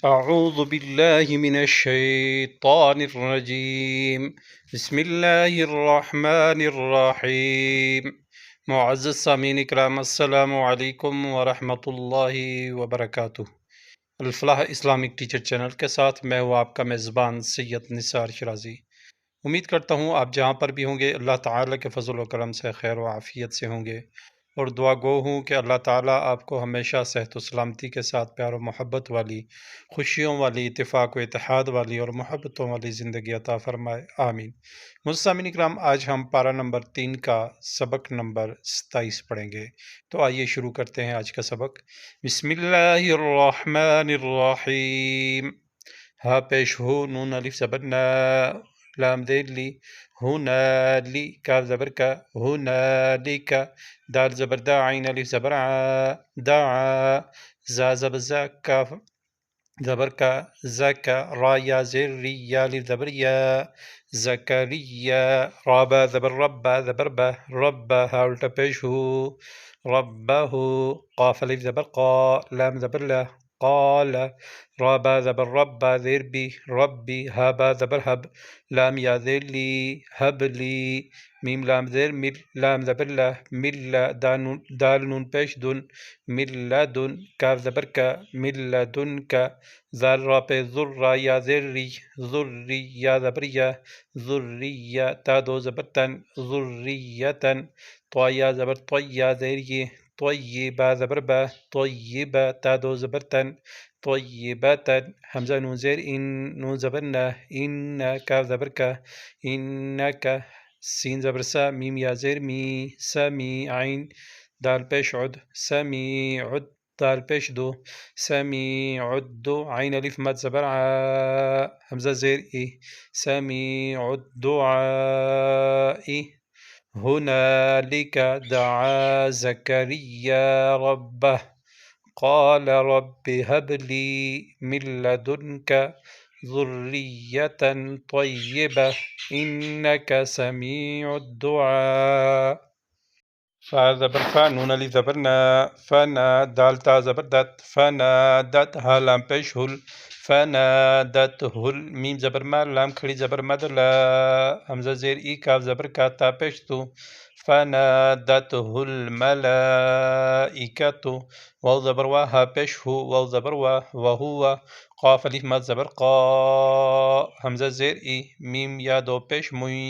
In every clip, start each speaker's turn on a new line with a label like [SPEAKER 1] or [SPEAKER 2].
[SPEAKER 1] أعوذ بالله من الشيطان الرجیم بسم اللہ الرحمن الرحیم۔ معزز سامعین اکرام، السلام علیکم ورحمۃ اللہ وبرکاتہ۔ الفلاح اسلامک ٹیچر چینل کے ساتھ میں ہوں آپ کا میزبان سید نثار شرازی۔ امید کرتا ہوں آپ جہاں پر بھی ہوں گے اللہ تعالیٰ کے فضل و کرم سے خیر و عافیت سے ہوں گے، اور دعا گو ہوں کہ اللہ تعالیٰ آپ کو ہمیشہ صحت و سلامتی کے ساتھ پیار و محبت والی، خوشیوں والی، اتفاق و اتحاد والی اور محبتوں والی زندگی عطا فرمائے، آمین۔ مستمعین اکرام، آج ہم پارہ نمبر 3 کا سبق نمبر 27 پڑھیں گے، تو آئیے شروع کرتے ہیں آج کا سبق۔ بسم اللہ الرحمن الرحیم۔ ہا پیش ہو، نون الف زبر نا، لام دیر لی، ہونا لی، کاف زبر کا، ہونا لی کا، دال زبر دا، عین الف زبر عا، دعا، زا زبر زا، کاف زبر کا، زکا، را یا زیر ری، یا الف زبر یا، زکریا، رابا زبر ربا، زبر با، ربا، ہا الٹا پیش ہو، ربہ، قاف الف زبر قا، لام زبر لا، قال، رابا زبر ربا، زیر بی، ربی، ہابا زبر حب، لام یا زیر لی، حب لی، میم لام زیر مل، لام زبر لا، مل، دال نون پیش دن، مل دن، کاف زبر کا، مل دن کا، زال را پہ ذر، را یا زیر ری، ذری، یا زبر یا، ذریہ، تا دو زبر تن، ذریتن، طا یا زبر طی، یا زیر یہ، طیبہ زبر با، طیبہ، تا دو زبر تن، طیبتن، حمزہ نون زیر ان، نون زبر نہ، ان، کاف زبر کا، انکا، سین زبر سا، میم یا زیر می، سمی، عین، دال پیش عد، سمیع، دال پیش دو، سمیع الدو، عین الف مد زبر عا، حمزہ زیر ای، سمیع الدعاء، هنالك دعا زكريا ربه قال رب هب لي من لدنك ذرية طيبة إنك سميع الدعاء۔ فا زبر فا، نون علی زبر نا، فنا، دال تا زبر دت، فنادت، ہا لام پیش ہل، فنادت ہل، میم زبر ما، لام کھڑی زبر مد لا، حمزہ زیر ای، کاف زبر کا، تا پیش تو، فنادت ہل ملائکۃ، واو زبر وا، ہا پیش ہو، واو زبر وا، وہو، قاف الف مد زبر قا، حمزہ زیر ای، میم یا دو پیش موئی،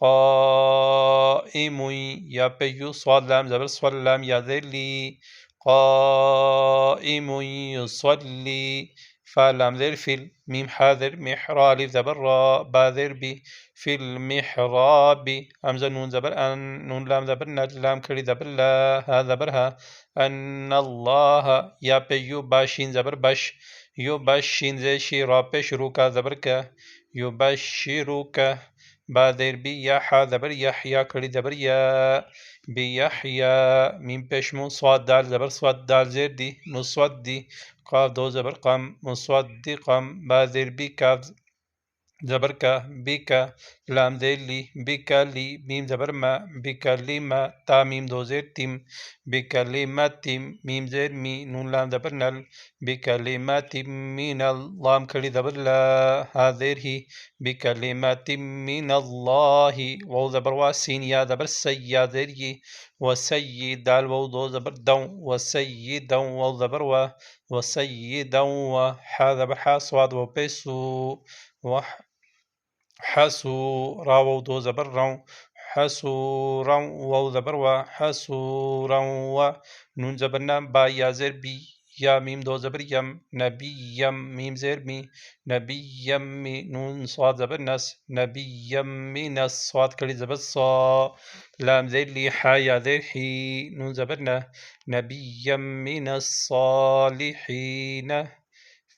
[SPEAKER 1] قائم، یا پہ یو، صاد لام زبر صل، لام یا زیر لی، قائم یصلی، فا لام زیر فل، میم حاضر، محرا الف زبر را، با زیر بی، فی المحراب، حمزہ نون زبر ان، نون لام زبر نج، لام کھڑی زبر لا، ہا زبر ہا، ان اللہ، یا پہ یو، با شین زبر بش، یو بش، شین زیر شی، را پہ شروع کا زبر کا، یو بشرو کا، با زیر بی، یا حا زبر یح، یا کھڑی زبر یا، بی یحیا، میم پیش مو، صاد دال زبر صد، دال زیر دی، مصدی، قاف دو زبر قم، مصدقم، با زیر بی، کاف زبر کا، بی کا، لام زیر لی، بی کا لی، میم زبر ما، بی کا لی ما، تا میم دو زیر تیم، بی کا لی ما تیم، میم زیر می، نون لام زبر نل، بی کا لی ما تیم من، لام کھڑی زبر لا، ہا زیر ہی، بی کا لی ما تیم من اللہ، واو زبر وا، سین یا زبر سی، یا زیر یہ، وسید، دال واو دو زبر دوں، وسیدوں، واو زبر وا، وسیدوں، حا زبر حا، صاد واو پیسو، حسو، را واو دو زبر روں، حسورا، واو زبر وا، حسورا، نون زبر نام، با یا زیر بی، یا میم دو زبر یم، نبی یم، میم زیر می، نبی یمی، نون صاد زبر نس، نبی یمی نس، صاد کڑی زبر صا، لام زیر لی، حا یا زیر حی، نون زبر نہ، نبی یمین الصالحین،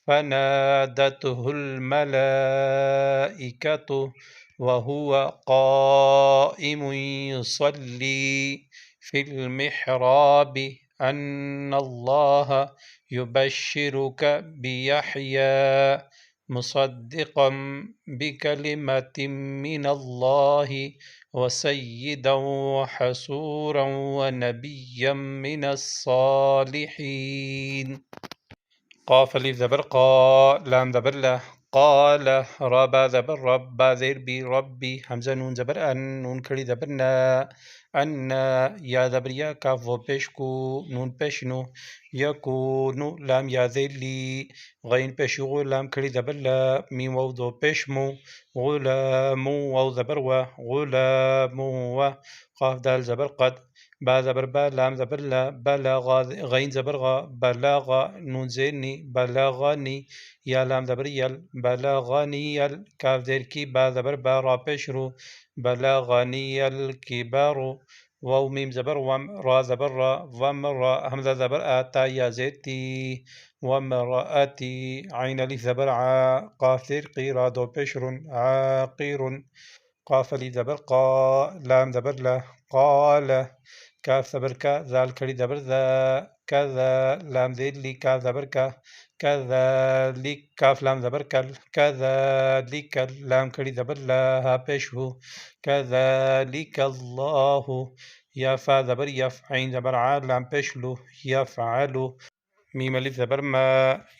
[SPEAKER 1] فنادته الملائكة وهو قائم يصلي في المحراب أن الله يبشرك بيحيى مصدقا بكلمة من الله وسيدا وحسورا ونبيا من الصالحين۔ قاف ألف زبر قا لام زبر لا قال را با زبر رب با زیر بی ربی حمزة نون زبر ان نون کھڑی زبر نا ان یا زبر یا کاف و پیش کو نون پیش نو یکونو لام یا زیر لی غین پیش غو لام کھڑی زبر لا میم واو دو پیش مو غلامو واو زبر و غلامو و قاف دال زبر قد با زبر با لام زبر لا بلغ غین زبر غا بلغ نون زیر نی بلغنی یا لام زبر یل بلغنی یل کاف زیر کی با زبر با را پیش رو بلغنی الکبر واو میم زبر وم را زبر را وم را حمزة زبر آتا یا زیر تی ومرأتی عین الف زبر ع قاف زیر قی را دو پیش رون عاقر قاف الف زبر قا لام زبر لا قال کاف زبر کا زال کھڑی زبر ذا کذا لام زیر لی کاف زبر کا كذلك كاف لام زبر کل كذلك لام کھڑی زبر لا ہا پیش ہو كذلك الله یا فا زبر یف عین زبر ع لام پیش لو یفعل میم الف زبر ما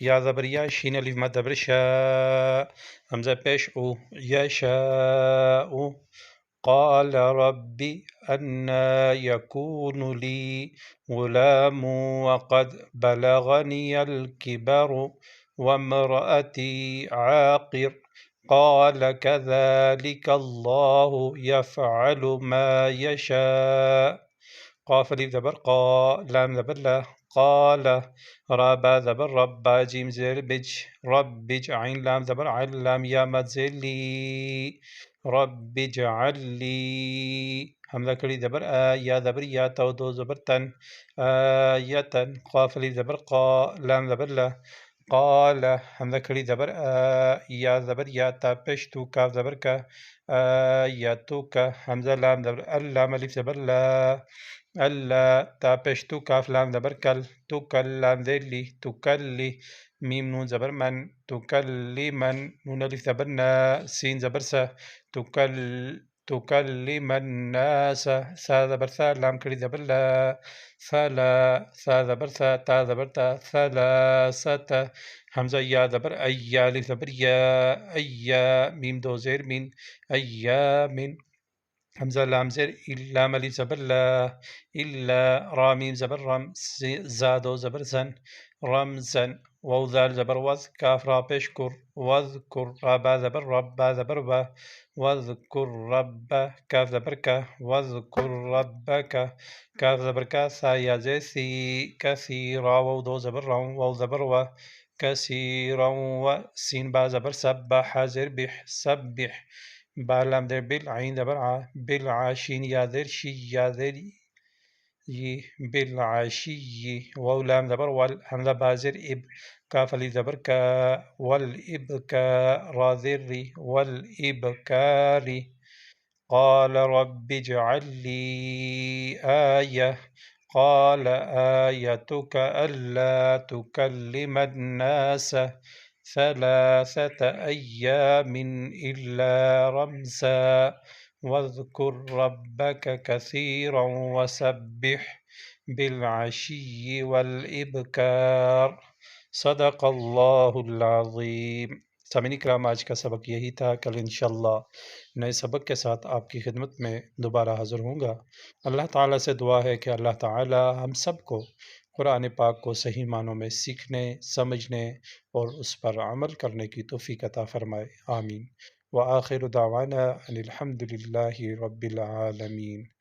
[SPEAKER 1] یا زبر یا شین الف مد زبر شا حمزة پیش او یشاء قال رب أنى يكون لي غلام وقد بلغني الكبر وامرأتي عاقر قال كذلك الله يفعل ما يشاء قاف الف زبر قا لام زبر لا قال را با زبر رب با جیم زیر بج رب عین لام زبر عل لام یا مد زیر لی رب اجعل لی حمزة کھڑی زبر یا زبر یا تو دو زبر تن آیتن قاف الف زبر قا لام زبر لا قال حمزة کھڑی زبر یا زبر یا تا پیش تو کاف زبر کا آیتو کا حمزة لام زبر اللام الف زبر لا اللہ تا پیش تو کاف لام زبر کل تو کل لام زیر لی تو کل لی میم نون زبر من تو کل من نون الف زبر نا سین زبر سا تو کلم الناس سا زبر سا لام کھڑی زبر لا فلا سا زبر سا تا زبر تا ثلاثت حمزة یا زبر ایا الف زبر یا ایا میم دو زیر مین ایا من حمزة لام زیر لام الف زبر لا الا را میم زبر رم زادو زبر زن رمزن واو ذال زبر وز کاف را پیش کر وذکر را با زبر رب با زبر با وذکر رب کاف زبر کا وذکر ربک کاف زبر کا سا یا زیر سی کثیرا واو دو زبر رو واو زبر و کثیرا و سین با زبر سبح زیر بح سبح با لام در بل عین زبر ع بالعشین یا زیر شی یا زیر بالعشي واو لام زبر وال حمزة بازر إب كاف الف زبر كا والإبكار را ذري والإبكار قال رب اجعل لي آية قال آيتك ألا تكلم الناس ثلاثة أيام إلا رمزا واذكر ربك كثيرا وسبح بالعشي والإبكار صدق اللہ العظیم. سامعین کرام، آج کا سبق یہی تھا. کل انشاءاللہ نئے سبق کے ساتھ آپ کی خدمت میں دوبارہ حاضر ہوں گا. اللہ تعالیٰ سے دعا ہے کہ اللہ تعالیٰ ہم سب کو قرآن پاک کو صحیح معنوں میں سیکھنے، سمجھنے اور اس پر عمل کرنے کی توفیق عطا فرمائے. آمین. وآخر دعوانا ان الحمد للہ رب العالمین.